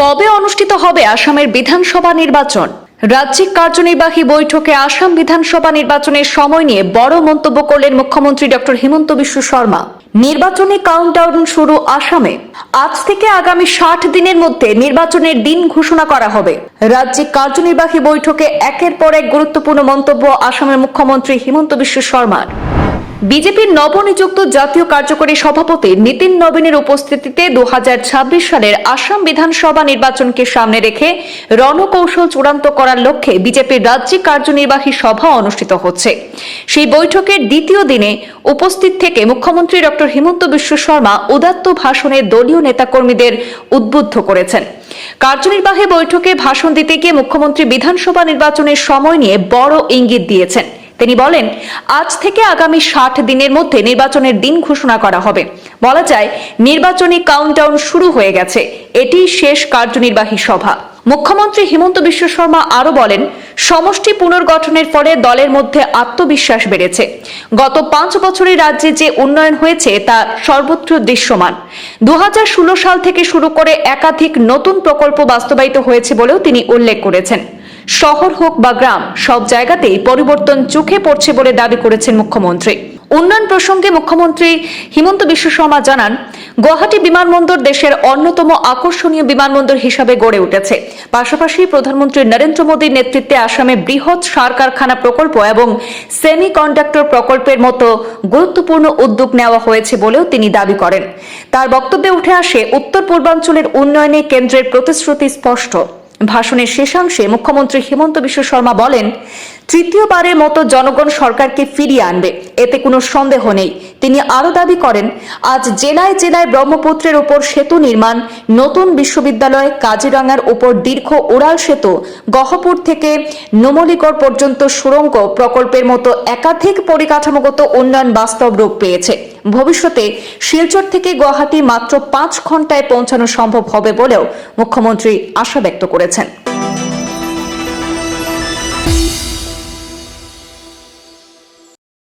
কবে অনুষ্ঠিত হবে আসামের বিধানসভা নির্বাচন? রাজ্যিক কার্যনির্বাহী বৈঠকে আসাম বিধানসভা নির্বাচনের সময় নিয়ে বড় মন্তব্য করলেন মুখ্যমন্ত্রী ডক্টর হিমন্ত বিশ্ব শর্মা। নির্বাচনী কাউন্টডাউন শুরু আসামে। আজ থেকে আগামী 60 দিনের মধ্যে নির্বাচনের দিন ঘোষণা করা হবে। রাজ্যিক কার্যনির্বাহী বৈঠকে একের পর এক গুরুত্বপূর্ণ মন্তব্য আসামের মুখ্যমন্ত্রী হিমন্ত বিশ্ব শর্মার। বিজেপির নবনিযুক্ত জাতীয় কার্যকরী সভাপতি নীতিন নবীনের উপস্থিতিতে 2026 সালের আসাম বিধানসভা নির্বাচনকে সামনে রেখে রণকৌশল চূড়ান্ত করার লক্ষ্যে বিজেপির রাজ্যিক কার্যনির্বাহী সভা অনুষ্ঠিত হচ্ছে। সেই বৈঠকের দ্বিতীয় দিনে উপস্থিত থেকে মুখ্যমন্ত্রী ডক্টর হিমন্ত বিশ্ব শর্মা উদাত্ত ভাষণে দলীয় নেতাকর্মীদের উদ্বুদ্ধ করেছেন। কার্যনির্বাহী বৈঠকে ভাষণ দিতে গিয়ে মুখ্যমন্ত্রী বিধানসভা নির্বাচনের সময় নিয়ে বড় ইঙ্গিত দিয়েছেন। তিনি বলেন, আজ থেকে আগামী 60 দিনের মধ্যে নির্বাচনের দিন ঘোষণা করা হবে। বলা যায় নির্বাচনী কাউন্টডাউন শুরু হয়ে গেছে। এটি শেষ কার্যনির্বাহী সভা। মুখ্যমন্ত্রী হিমন্ত বিশ্ব শর্মা আরো বলেন, সমষ্টি পুনর্গঠনের ফলে দলের মধ্যে আত্মবিশ্বাস বেড়েছে। গত 5 বছরে রাজ্যে যে উন্নয়ন হয়েছে তা সর্বত্র দৃশ্যমান। 2016 সাল থেকে শুরু করে একাধিক নতুন প্রকল্প বাস্তবায়িত হয়েছে বলেও তিনি উল্লেখ করেছেন। শহর হোক বা গ্রাম, সব জায়গাতেই পরিবর্তন চোখে পড়ছে বলে দাবি করেছেন মুখ্যমন্ত্রী। উন্নয়ন প্রসঙ্গে মুখ্যমন্ত্রী হিমন্ত বিশ্ব শর্মা জানান, গুয়াহাটি বিমানবন্দর দেশের অন্যতম আকর্ষণীয় বিমানবন্দর হিসাবে গড়ে উঠেছে। পাশাপাশি প্রধানমন্ত্রী নরেন্দ্র মোদীর নেতৃত্বে আসামে বৃহৎ সার কারখানা প্রকল্প এবং সেমিকন্ডাক্টর প্রকল্পের মতো গুরুত্বপূর্ণ উদ্যোগ নেওয়া হয়েছে বলেও তিনি দাবি করেন। তার বক্তব্যে উঠে আসে উত্তর পূর্বাঞ্চলের উন্নয়নে কেন্দ্রের প্রতিশ্রুতি স্পষ্ট। ভাষণের শেষাংশে মুখ্যমন্ত্রী হিমন্ত বিশ্ব শর্মা বলেন, তৃতীয়বারের মতো জনগণ সরকারকে ফিরিয়ে আনবে, এতে কোনো সন্দেহ নেই। তিনি আরো দাবি করেন, আজ জেলায় জেলায় ব্রহ্মপুত্রের উপর সেতু নির্মাণ, নতুন বিশ্ববিদ্যালয়, কাজিরাঙ্গার উপর দীর্ঘ উড়াল সেতু, গহপুর থেকে নুমলীগড় পর্যন্ত সুড়ঙ্গ প্রকল্পের মতো একাধিক পরিকাঠামোগত উন্নয়ন বাস্তব রূপ পেয়েছে। ভবিষ্যতে শিলচর থেকে গুয়াহাটি মাত্র 5 ঘন্টায় পৌঁছানো সম্ভব হবে বলেও মুখ্যমন্ত্রী আশা ব্যক্ত করেছেন।